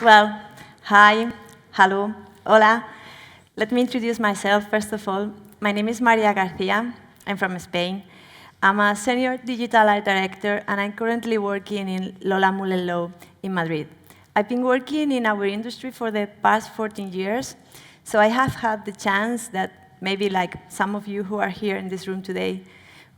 Well, hi, hello, hola. Let me introduce myself first of all. My name is Maria Garcia. I'm from Spain. I'm a senior digital art director, and I'm currently working in LOLA MullenLowe in Madrid. I've been working in our industry for the past 14 years, so I have had the chance that maybe like some of you who are here in this room today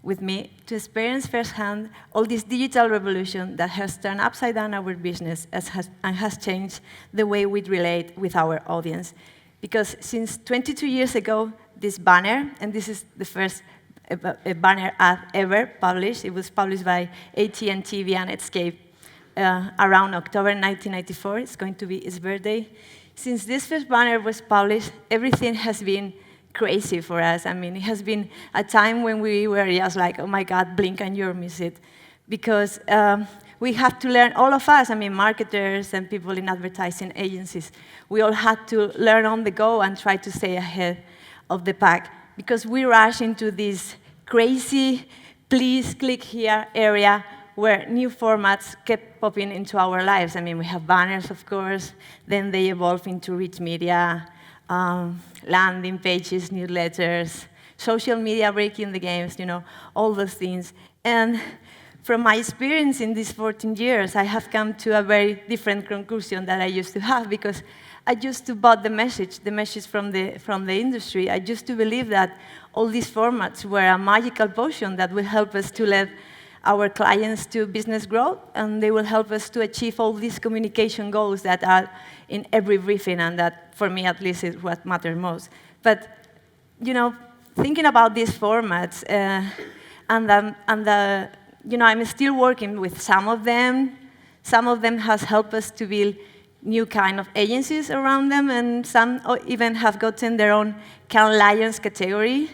with me to experience firsthand all this digital revolution that has turned upside down our business and has changed the way we relate with our audience. Because since 22 years ago, this banner, and this is the first banner ad ever published. It was published by AT&T via Netscape around October 1994. It's going to be his birthday. Since this first banner was published, everything has been crazy for us. I mean, it has been a time when we were just like, oh my God, blink and you'll miss it. Because we have to learn, all of us, I mean, marketers and people in advertising agencies, we all had to learn on the go and try to stay ahead of the pack. Because we rush into this crazy, please click here area where new formats kept popping into our lives. I mean, we have banners, of course, then they evolve into rich media, landing pages, newsletters, social media breaking the games, you know, all those things. And from my experience in these 14 years, I have come to a very different conclusion that I used to have, because I used to buy the message from the industry. I used to believe that all these formats were a magical potion that will help us to lead our clients to business growth, and they will help us to achieve all these communication goals that are in every briefing, and that, for me at least, is what matters most. But, you know, thinking about these formats, you know, I'm still working with some of them. Some of them has helped us to build new kind of agencies around them, and some even have gotten their own Cannes Lions category.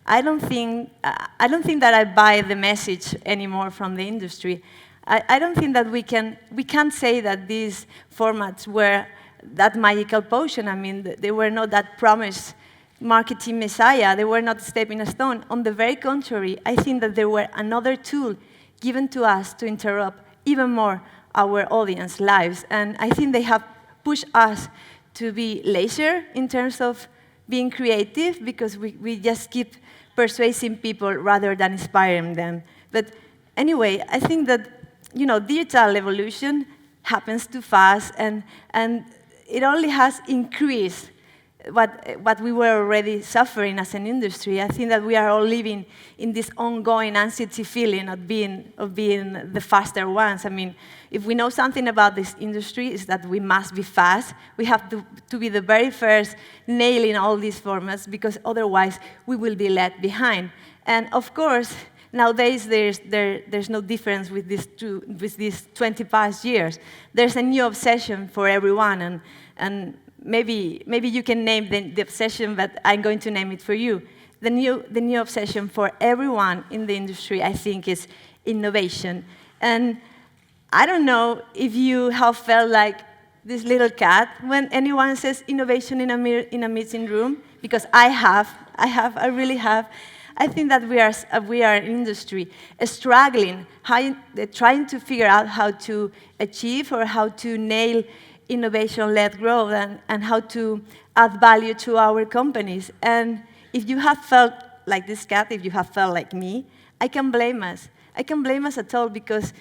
I don't think that I buy the message anymore from the industry. I don't think that we can't say that these formats were that magical potion. I mean, they were not that promised marketing messiah. They were not a stepping stone. On the very contrary, I think that they were another tool given to us to interrupt even more our audience lives. And I think they have pushed us to be lazier in terms of being creative, because we just keep persuading people rather than inspiring them. But anyway, I think that, you know, digital evolution happens too fast, and it only has increased what we were already suffering as an industry. I think that we are all living in this ongoing anxiety feeling of being the faster ones. I mean, if we know something about this industry, is that we must be fast. We have to be the very first nailing all these formats, because otherwise we will be left behind. And of course, nowadays there's no difference with these 20 past years. There's a new obsession for everyone, and maybe you can name the obsession, but I'm going to name it for you. The new obsession for everyone in the industry, I think, is innovation. And I don't know if you have felt like this little cat when anyone says innovation in a meeting room, because I really have. I think that we are an industry struggling, trying to figure out how to achieve or how to nail innovation-led growth and how to add value to our companies. And if you have felt like this cat, if you have felt like me, I can blame us. I can blame us at all, because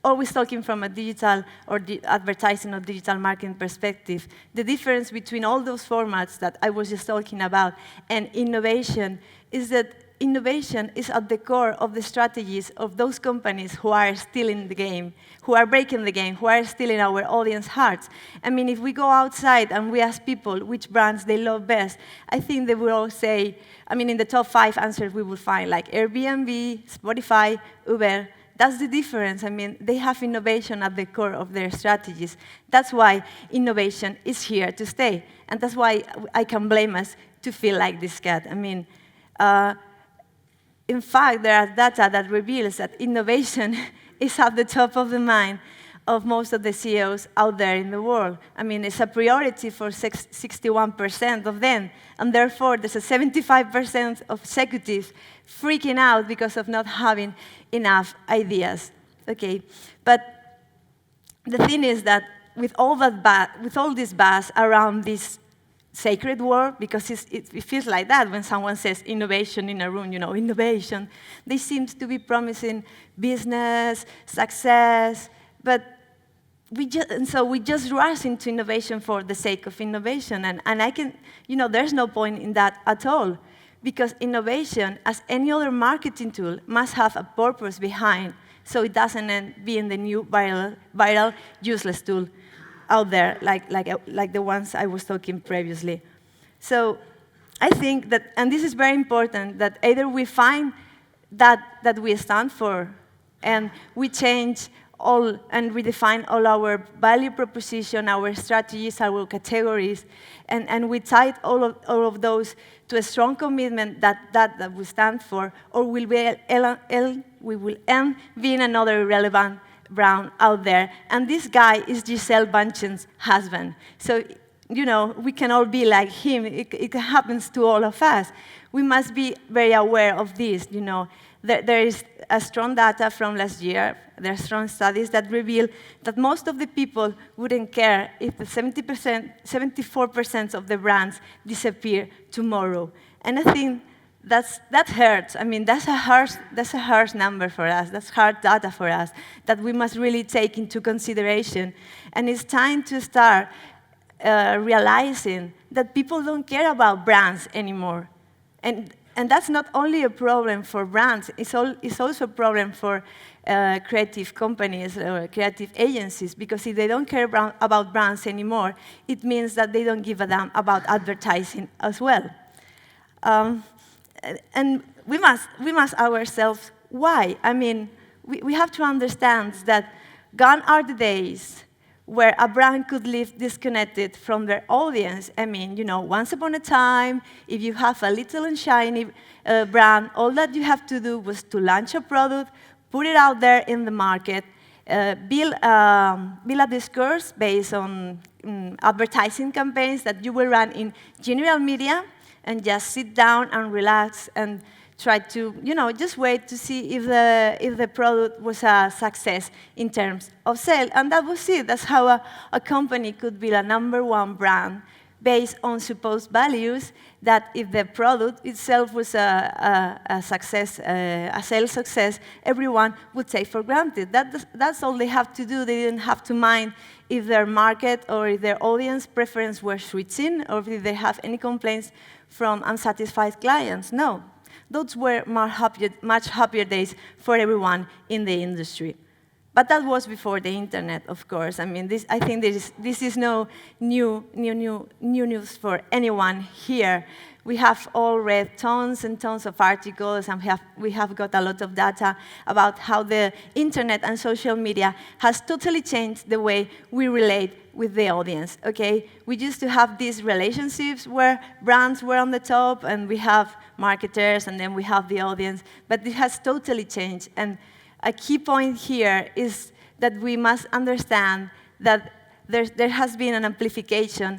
always talking from a digital or advertising or digital marketing perspective, the difference between all those formats that I was just talking about and innovation is that innovation is at the core of the strategies of those companies who are still in the game, who are breaking the game, who are still in our audience hearts. I mean, if we go outside and we ask people which brands they love best, I think they will all say, I mean, in the top 5 answers we will find, like Airbnb, Spotify, Uber. That's the difference. I mean, they have innovation at the core of their strategies. That's why innovation is here to stay. And that's why I can blame us to feel like this cat. I mean, in fact, there are data that reveals that innovation is at the top of the mind of most of the CEOs out there in the world. I mean, it's a priority for 61% of them, and therefore there's a 75% of executives freaking out because of not having enough ideas. Okay, but the thing is that with all this buzz around this sacred word, because it feels like that when someone says innovation in a room, innovation. They seem to be promising business, success, but we just rush into innovation for the sake of innovation, and there's no point in that at all, because innovation, as any other marketing tool, must have a purpose behind, so it doesn't end being the new viral useless tool out there, like the ones I was talking previously. So I think that, and this is very important, that either we find that we stand for, and we change all and redefine all our value proposition, our strategies, our categories, and we tie all of those to a strong commitment that we stand for, or we will end being another irrelevant brand out there. And this guy is Giselle Bundchen's husband. So, we can all be like him. It happens to all of us. We must be very aware of this, There is a strong data from last year. There are strong studies that reveal that most of the people wouldn't care if the 74% of the brands disappear tomorrow. And I think that hurts. I mean, that's a harsh number for us. That's hard data for us that we must really take into consideration. And it's time to start realizing that people don't care about brands anymore. And that's not only a problem for brands, it's also a problem for creative companies or creative agencies, because if they don't care about brands anymore, it means that they don't give a damn about advertising as well. And we must ourselves why. I mean, we have to understand that gone are the days where a brand could live disconnected from their audience. I mean, once upon a time, if you have a little and shiny brand, all that you have to do was to launch a product, put it out there in the market, build a discourse based on advertising campaigns that you will run in general media, and just sit down and relax and try to, just wait to see if the product was a success in terms of sale. And that was it. That's how a company could be a #1 brand based on supposed values that if the product itself was a success, a sales success, everyone would take for granted. That's all they have to do. They didn't have to mind if their market or if their audience preference were switching, or if they have any complaints from unsatisfied clients. No. Those were much happier days for everyone in the industry. But that was before the internet, of course. I mean, I think this is no new news for anyone here. We have all read tons and tons of articles, and we have got a lot of data about how the internet and social media has totally changed the way we relate with the audience, okay? We used to have these relationships where brands were on the top, and we have marketers, and then we have the audience, but it has totally changed. And a key point here is that we must understand that there has been an amplification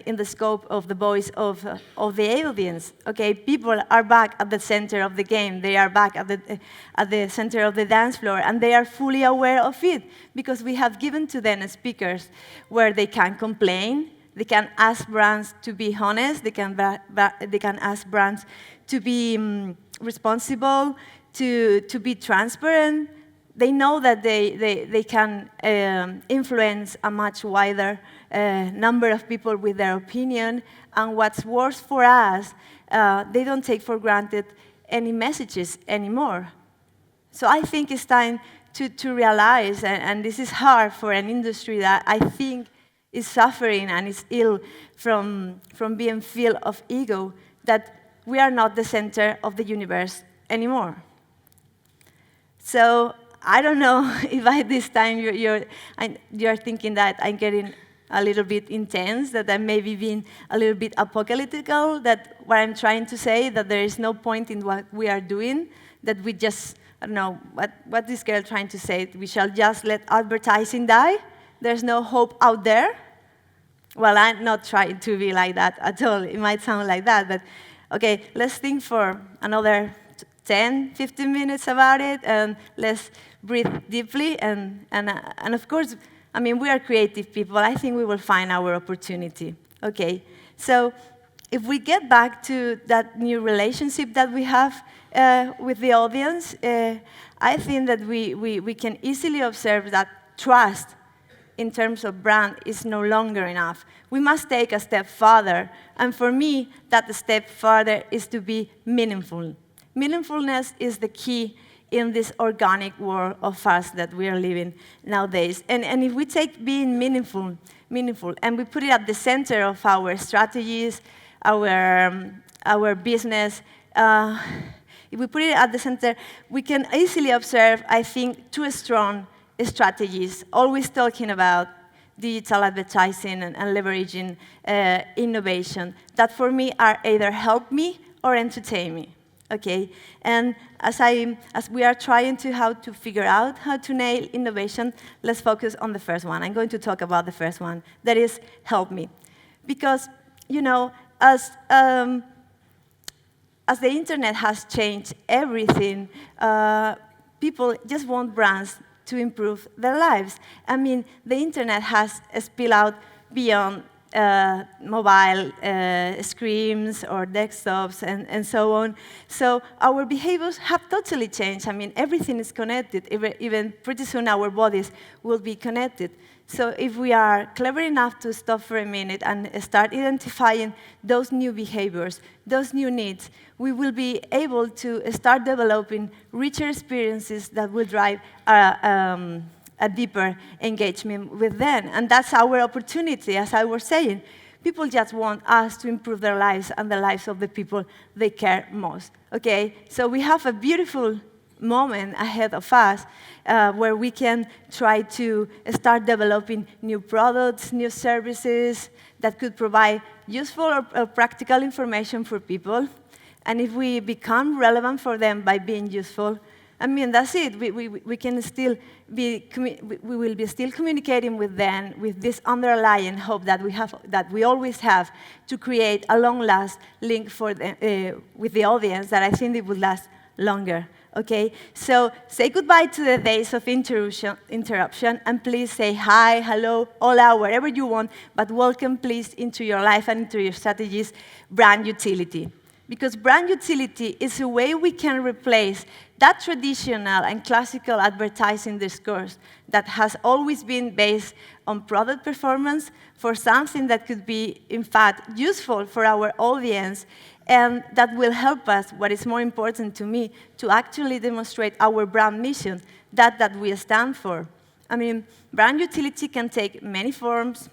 in the scope of the voice of the audience. Okay, people are back at the center of the game. They are back at the center of the dance floor, and they are fully aware of it because we have given to them speakers where they can complain. They can ask brands to be honest. They can ask brands to be responsible, to be transparent. They know that they can influence a much wider number of people with their opinion. And what's worse for us, they don't take for granted any messages anymore. So I think it's time to realize, and this is hard for an industry that I think is suffering and is ill from being filled of ego, that we are not the center of the universe anymore. So I don't know if by this time you're thinking that I'm getting a little bit intense, that I may be being a little bit apocalyptical, that what I'm trying to say, that there is no point in what we are doing, that we just, I don't know, what this girl trying to say, we shall just let advertising die? There's no hope out there? Well, I'm not trying to be like that at all. It might sound like that, but okay, let's think for another 10, 15 minutes about it, and let's breathe deeply. And of course, I mean, we are creative people. I think we will find our opportunity. Okay, so if we get back to that new relationship that we have with the audience, I think that we can easily observe that trust in terms of brand is no longer enough. We must take a step further. And for me, that step further is to be meaningful. Meaningfulness is the key in this organic world of us that we are living nowadays. And if we take being meaningful, and we put it at the center of our strategies, our business, if we put it at the center, we can easily observe, I think, two strong strategies, always talking about digital advertising and leveraging innovation, that for me are either help me or entertain me. Okay, and as we are trying to how to figure out how to nail innovation, let's focus on the first one. I'm going to talk about the first one, that is help me, because as the internet has changed everything, people just want brands to improve their lives. I mean, the internet has spilled out beyond mobile screens or desktops and so on. So our behaviors have totally changed. I mean, everything is connected. Even pretty soon our bodies will be connected. So if we are clever enough to stop for a minute and start identifying those new behaviors, those new needs, we will be able to start developing richer experiences that will drive a deeper engagement with them. And that's our opportunity, as I was saying. People just want us to improve their lives and the lives of the people they care most. Okay, so we have a beautiful moment ahead of us where we can try to start developing new products, new services that could provide useful or practical information for people. And if we become relevant for them by being useful, I mean, that's it. We can still be, we will be still communicating with them with this underlying hope that we always have to create a long-last link for with the audience that I think it would last longer. Okay, so say goodbye to the days of interruption, and please say hi, hello, hola, wherever you want, but welcome, please, into your life and into your strategies, brand utility. Because brand utility is a way we can replace that traditional and classical advertising discourse that has always been based on product performance for something that could be, in fact, useful for our audience, and that will help us, what is more important to me, to actually demonstrate our brand mission, that we stand for. I mean, brand utility can take many forms.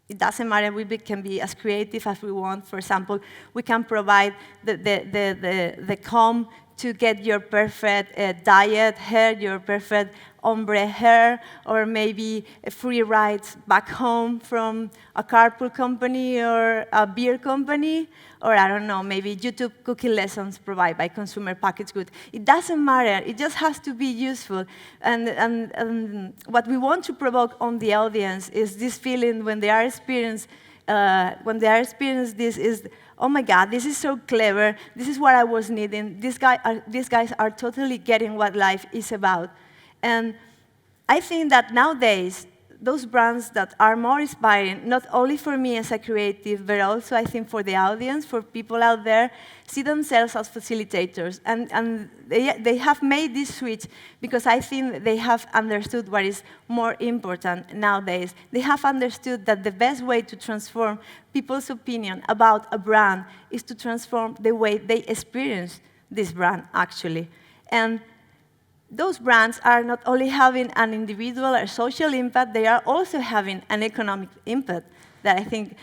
It doesn't matter, we can be as creative as we want. For example, we can provide the comb to get your perfect diet hair, your perfect ombre hair, or maybe free rides back home from a carpool company or a beer company, or I don't know, maybe YouTube cooking lessons provided by consumer packaged goods. It doesn't matter, it just has to be useful. And what we want to provoke on the audience is this feeling when they are experiencing this is, oh my God, this is so clever, this is what I was needing, these guys are totally getting what life is about. And I think that nowadays, those brands that are more inspiring, not only for me as a creative, but also I think for the audience, for people out there, see themselves as facilitators. And they have made this switch because I think they have understood what is more important nowadays. They have understood that the best way to transform people's opinion about a brand is to transform the way they experience this brand, actually. And those brands are not only having an individual or social impact, they are also having an economic impact that I think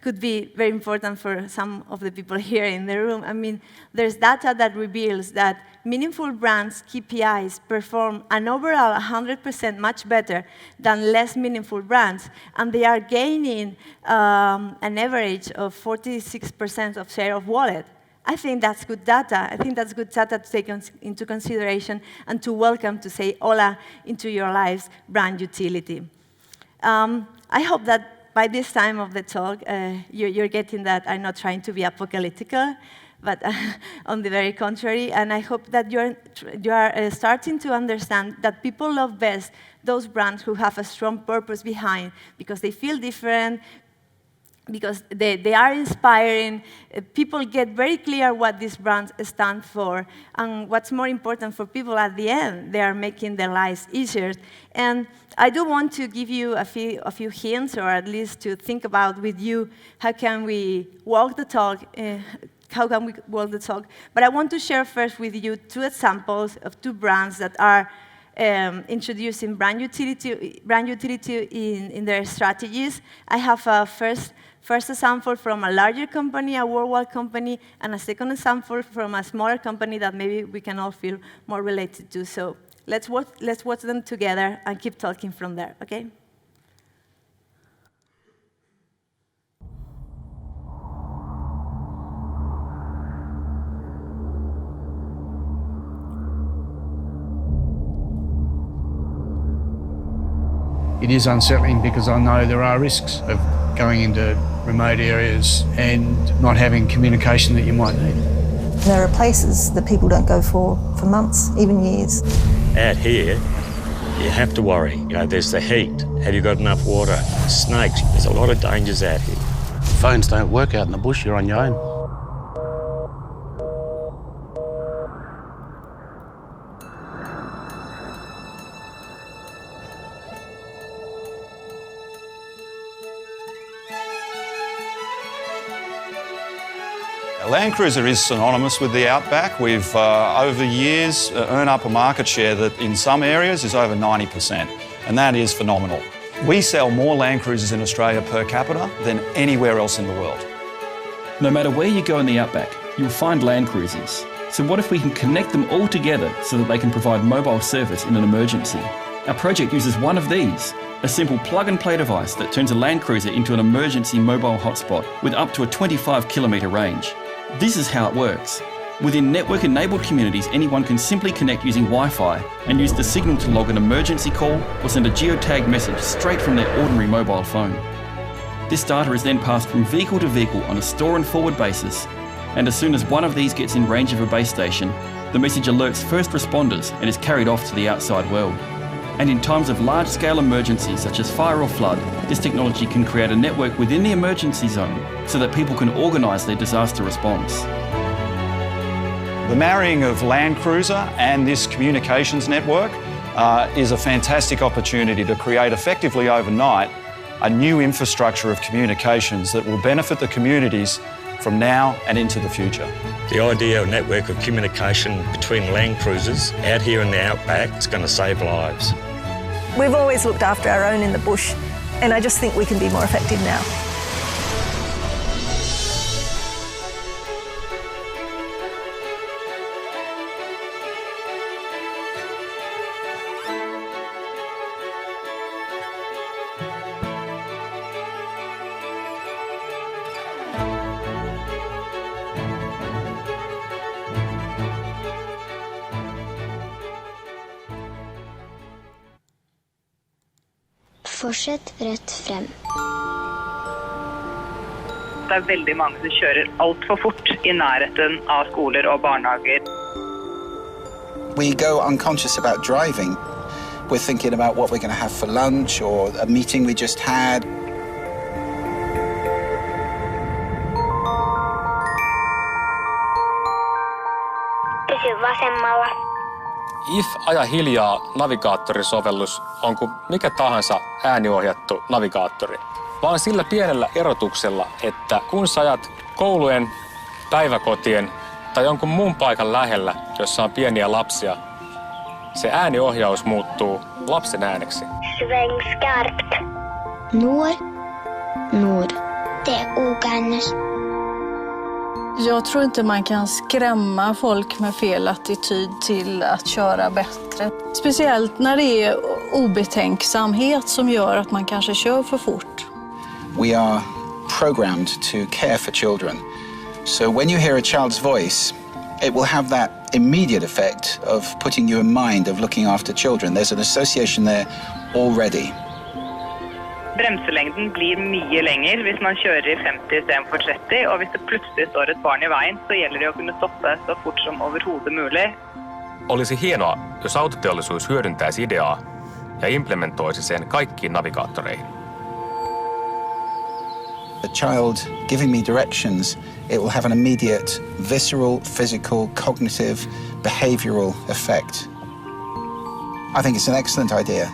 could be very important for some of the people here in the room. I mean, there's data that reveals that meaningful brands' KPIs perform an overall 100% much better than less meaningful brands, and they are gaining an average of 46% of share of wallet. I think that's good data. I think that's good data to take into consideration and to welcome, to say hola into your lives, brand utility. I hope that by this time of the talk, you're getting that I'm not trying to be apocalyptical, but on the very contrary. And I hope that you are starting to understand that people love best those brands who have a strong purpose behind, because they feel different, because they are inspiring. People get very clear what these brands stand for, and what's more important for people at the end, they are making their lives easier. And I do want to give you a few hints, or at least to think about with you, how can we walk the talk? But I want to share first with you 2 examples of 2 brands that are introducing brand utility in their strategies. I have a first example from a larger company, a worldwide company, and a second example from a smaller company that maybe we can all feel more related to. So let's watch them together and keep talking from there, okay? It is unsettling because I know there are risks of going into remote areas and not having communication that you might need. There are places that people don't go for months, even years. Out here, you have to worry. You know, there's the heat. Have you got enough water? Snakes. There's a lot of dangers out here. Phones don't work out in the bush, you're on your own. Land Cruiser is synonymous with the Outback. We've, over years, earned up a market share that in some areas is over 90%, and that is phenomenal. We sell more Land Cruisers in Australia per capita than anywhere else in the world. No matter where you go in the Outback, you'll find Land Cruisers. So what if we can connect them all together so that they can provide mobile service in an emergency? Our project uses one of these, a simple plug-and-play device that turns a Land Cruiser into an emergency mobile hotspot with up to a 25-kilometre range. This is how it works. Within network-enabled communities, anyone can simply connect using Wi-Fi and use the signal to log an emergency call or send a geotagged message straight from their ordinary mobile phone. This data is then passed from vehicle to vehicle on a store and forward basis, and as soon as one of these gets in range of a base station, the message alerts first responders and is carried off to the outside world. And in times of large-scale emergencies such as fire or flood, this technology can create a network within the emergency zone so that people can organise their disaster response. The marrying of Land Cruiser and this communications network is a fantastic opportunity to create effectively overnight a new infrastructure of communications that will benefit the communities from now and into the future. The ideal network of communication between Land Cruisers out here in the Outback is going to save lives. We've always looked after our own in the bush, and I just think we can be more effective now. Fortsett rett frem. Det veldig mange som kjører alt for fort I nærheten av skoler og barnehager. We go unconscious about driving. We're thinking about what we're going to have for lunch or a meeting we just had. Pysy vasemmalla. If aja hiljaa navigaattorisovellus on kuin mikä tahansa ääniohjattu navigaattori, vaan sillä pienellä erotuksella, että kun sä ajat koulujen, päiväkotien tai jonkun muun paikan lähellä, jossa on pieniä lapsia, se ääniohjaus muuttuu lapsen ääneksi. Sväng skarpt. Nord. Det okännes. Jag tror inte man kan skrämma folk med fel attityd till att köra bättre. Speciellt när det är obetänksamhet som gör att man kanske kör för fort. We are programmed to care for children. So when you hear a child's voice, it will have that immediate effect of putting you in mind of looking after children. There's an association there already. Bremselengden blir mye lenger hvis man kjører i 50 istedenfor 30, og hvis det plutselig står et barn i veien, så gjelder det å kunne stoppe så fort som overhodet mulig. Olisi hienoa, jos autoteollisuus hyödyntäisi ideaa ja implementoisi sen kaikkiin navigaattoreihin. A child giving me directions, it will have an immediate visceral, physical, cognitive, behavioral effect. I think it's an excellent idea.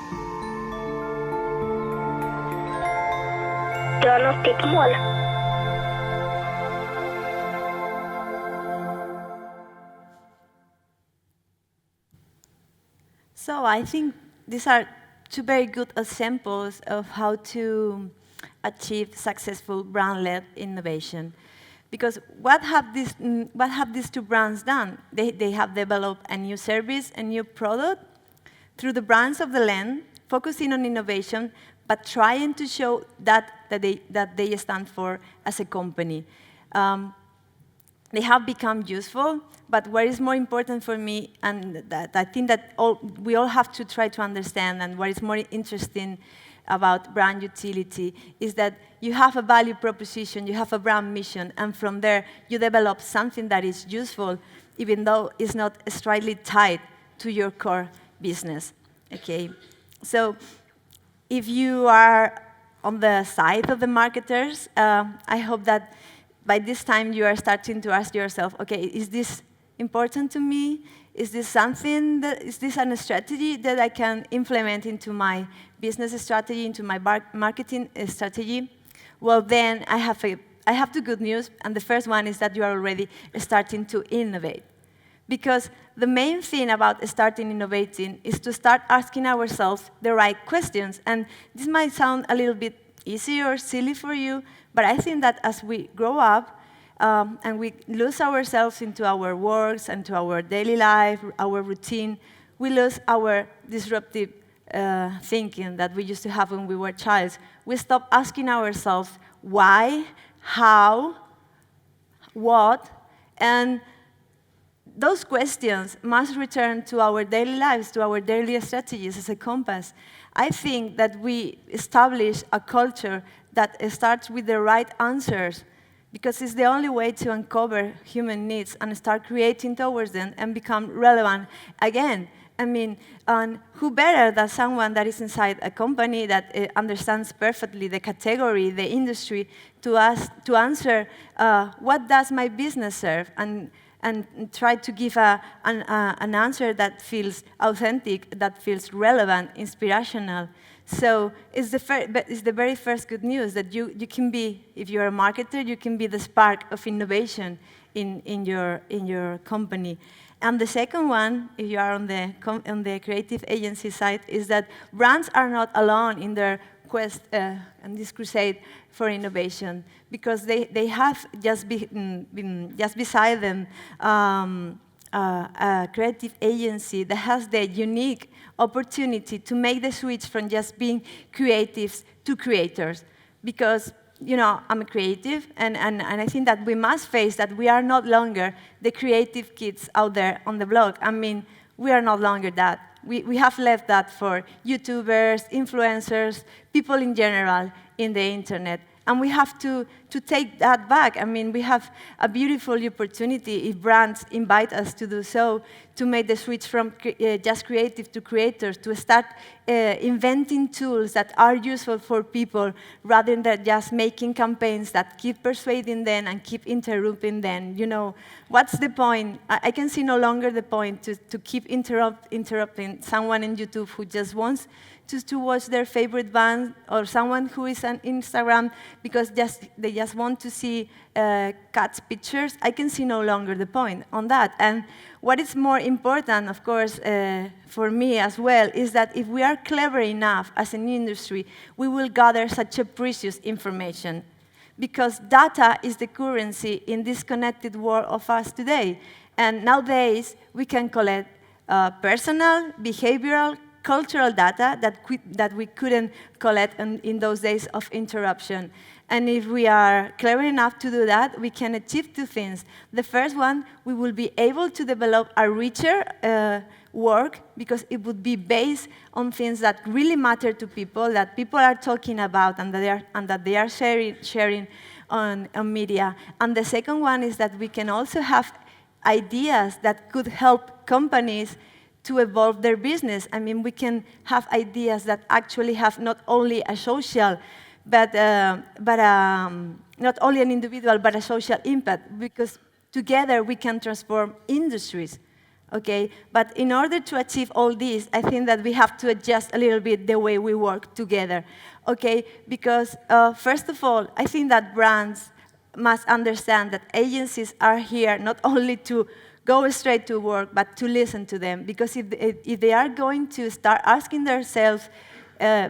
Du har nått ditt mål. So I think these are two very good examples of how to achieve successful brand-led innovation. Because what have these two brands done? They have developed a new service, a new product, through the brands of the land, focusing on innovation, but trying to show that they stand for as a company. They have become useful, but what is more important for me, and that I think that we all have to try to understand, and what is more interesting about brand utility is that you have a value proposition, you have a brand mission, and from there you develop something that is useful, even though it's not strictly tied to your core business. Okay, so if you are on the side of the marketers, I hope that by this time you are starting to ask yourself, okay, is this important to me? Is this something is this a strategy that I can implement into my business strategy, into my marketing strategy? Well, then I have two good news, and the first one is that you are already starting to innovate. Because the main thing about starting innovating is to start asking ourselves the right questions. And this might sound a little bit easy or silly for you, but I think that as we grow up and we lose ourselves into our works and to our daily life, our routine, we lose our disruptive thinking that we used to have when we were childs. We stop asking ourselves why, how, what, and those questions must return to our daily lives, to our daily strategies as a compass. I think that we establish a culture that starts with the right answers, because it's the only way to uncover human needs and start creating towards them and become relevant again. I mean, who better than someone that is inside a company that understands perfectly the category, the industry, to answer what does my business serve, and try to give an answer that feels authentic, that feels relevant, inspirational. So it's the very first good news that you can be, if you're a marketer, you can be the spark of innovation in your company. And the second one, if you are on the creative agency side, is that brands are not alone in their quest and this crusade for innovation, because they have just beside them a creative agency that has the unique opportunity to make the switch from just being creatives to creators. Because, you know, I'm a creative, and I think that we must face that we are no longer the creative kids out there on the block. I mean, we are no longer that. We have left that for YouTubers, influencers, people in general in the internet. And we have to take that back. I mean, we have a beautiful opportunity, if brands invite us to do so, to make the switch from just creative to creators, to start inventing tools that are useful for people, rather than just making campaigns that keep persuading them and keep interrupting them. You know, what's the point? I can see no longer the point to keep interrupting someone on YouTube who just wants to watch their favorite band, or someone who is on Instagram because they just want to see cats' pictures. I can see no longer the point on that. And what is more important, of course, for me as well, is that if we are clever enough as an industry, we will gather such a precious information. Because data is the currency in this connected world of us today. And nowadays, we can collect personal, behavioral, cultural data that we couldn't collect in those days of interruption. And if we are clever enough to do that, we can achieve two things. The first one, we will be able to develop a richer work because it would be based on things that really matter to people, that people are talking about and that they are sharing on media. And the second one is that we can also have ideas that could help companies to evolve their business. I mean, we can have ideas that actually have not only a social, but not only an individual, but a social impact, because together we can transform industries, okay? But in order to achieve all this, I think that we have to adjust a little bit the way we work together, okay? Because first of all, I think that brands must understand that agencies are here not only to go straight to work, but to listen to them. Because if they are going to start asking themselves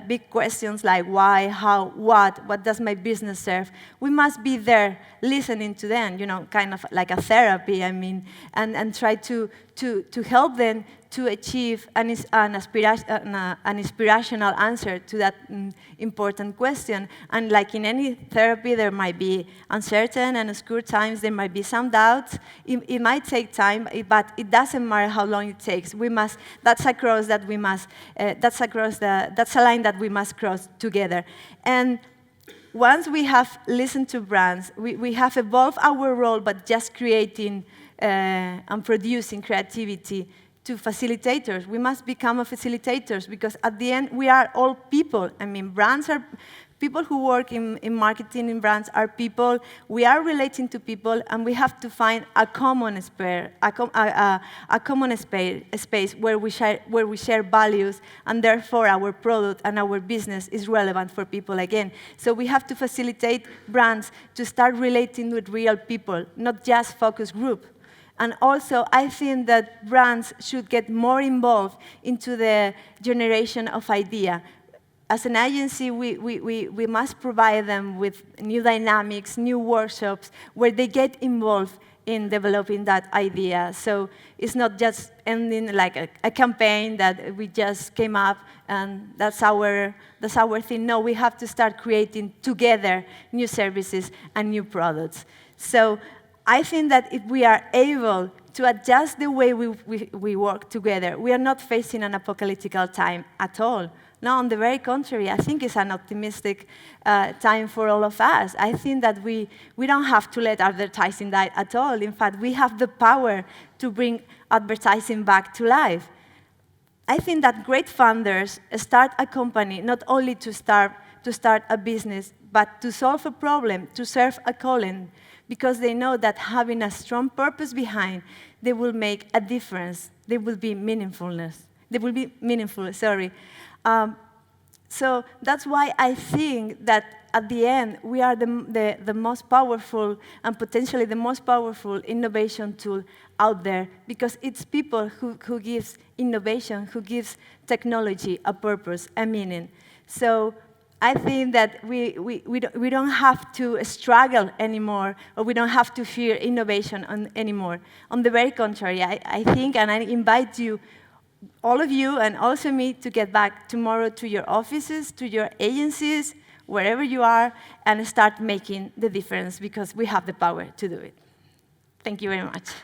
big questions like why, how, what does my business serve, we must be there listening to them, you know, kind of like a therapy, I mean, and try to help them to achieve an inspirational answer to that important question. And like in any therapy, there might be uncertain and obscure times, there might be some doubts. It might take time, but it doesn't matter how long it takes. That's a line that we must cross together. And once we have listened to brands, we have evolved our role, but just creating and producing creativity to facilitators. We must become facilitators because at the end, we are all people. I mean, brands are people who work in marketing in brands are people. We are relating to people, and we have to find a common space, space where we share values, and therefore our product and our business is relevant for people again. So we have to facilitate brands to start relating with real people, not just focus group. And also, I think that brands should get more involved into the generation of idea. As an agency, we must provide them with new dynamics, new workshops, where they get involved in developing that idea. So it's not just ending like a campaign that we just came up and that's our thing. No, we have to start creating together new services and new products. So I think that if we are able to adjust the way we work together, we are not facing an apocalyptic time at all. No, on the very contrary, I think it's an optimistic time for all of us. I think that we don't have to let advertising die at all. In fact, we have the power to bring advertising back to life. I think that great founders start a company not only to start a business, but to solve a problem, to serve a calling, because they know that having a strong purpose behind, they will make a difference. They will be meaningful, sorry. So that's why I think that at the end, we are the most powerful and potentially the most powerful innovation tool out there, because it's people who gives innovation, who gives technology a purpose, a meaning. So I think that we don't have to struggle anymore, or we don't have to fear innovation anymore. On the very contrary, I think, and I invite you, all of you, and also me, to get back tomorrow to your offices, to your agencies, wherever you are, and start making the difference, because we have the power to do it. Thank you very much.